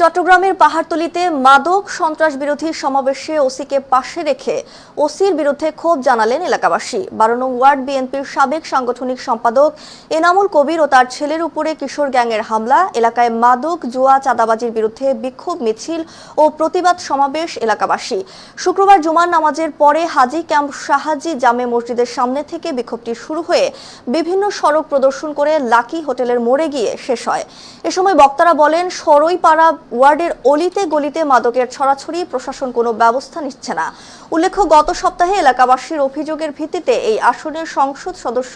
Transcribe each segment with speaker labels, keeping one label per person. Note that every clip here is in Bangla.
Speaker 1: চট্টগ্রামের পাহাড়তলীতে মাদক সন্ত্রাস বিরোধী সমাবেশে ওসিকে পাশে রেখে ওসির বিরুদ্ধে ক্ষোভ জানালেন এলাকাবাসী। 12 নং ওয়ার্ড বিএনপির সাবেক সাংগঠনিক সম্পাদক এনামুল কবির ও তার ছেলের উপরে কিশোর গ্যাংয়ের হামলা, এলাকায় মাদক জুয়া চাঁদাবাজির বিরুদ্ধে বিক্ষোভ মিছিল ও প্রতিবাদ সমাবেশ এলাকাবাসী। শুক্রবার জুমার নামাজের পরে হাজী ক্যাম্প শাহাজি জামে মসজিদের সামনে থেকে বিক্ষোভটি শুরু হয়ে বিভিন্ন সড়ক প্রদর্শন করে লাকি হোটেলের মোড়ে গিয়ে শেষ হয়। এ সময় বক্তারা বলেন, সরইপাড়া ওয়ার্ডের অলিতে গলিতে মাদকের ছড়াছড়ি, প্রশাসন কোনো ব্যবস্থা নিচ্ছে না। উল্লেখ্য, গত সপ্তাহে এলাকাবাসীর অভিযোগের ভিত্তিতে এই আসনের সংসদ সদস্য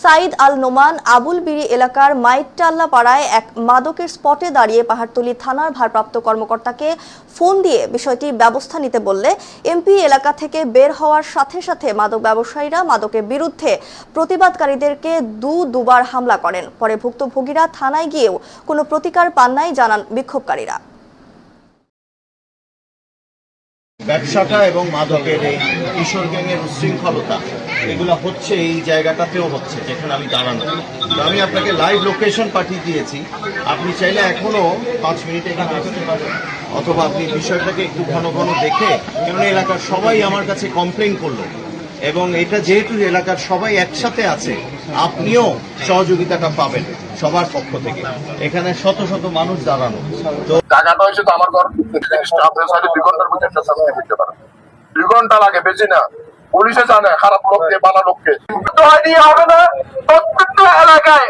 Speaker 1: সাইদ আল নোমান আবুল বিরি এলাকার মাইটটাল্লা পাড়ায় এক মাদকের স্পটে দাঁড়িয়ে পাহাড়তলী থানার ভারপ্রাপ্ত কর্মকর্তাকে ফোন দিয়ে বিষয়টি ব্যবস্থা নিতে বললে এমপি এলাকা থেকে বের হওয়ার সাথে সাথে মাদক ব্যবসায়ীরা মাদকের বিরুদ্ধে প্রতিবাদকারীদেরকে দুবার হামলা করেন। পরে ভুক্তভোগীরা থানায় গিয়েও কোনো প্রতিকার পান নাই, জানান বিক্ষোভকারীরা।
Speaker 2: ব্যবসাটা এবং মাদকের এই কিশোর গ্যাংয়ের উশৃঙ্খলতা এগুলো হচ্ছে এই জায়গাটাতেও হচ্ছে, যেখানে আমি দাঁড়ানো। তো আমি আপনাকে লাইভ লোকেশন পাঠিয়ে দিয়েছি, আপনি চাইলে এখনো 5 মিনিট এখানে আসতে পারেন, অথবা আপনি বিষয়টাকে একটু ঘন ঘন দেখে, কারণ এলাকার সবাই আমার কাছে কমপ্লেন করলো এবং এটা যেহেতু এলাকার সবাই একসাথে আছে, আপনিও সহযোগিতাটা পাবেন সবার পক্ষ থেকে। এখানে শত শত মানুষ দাঁড়ানো। তো
Speaker 3: জায়গাটা হয়েছে তো আমার ঘর 2 ঘন্টার মধ্যে একটা সামনে দিতে পারে, 2 ঘন্টা লাগে, বেশি না। পুলিশে জানে খারাপ লোককে, ভালো লোককে হয়নি, হবে না। প্রত্যেকটা এলাকায়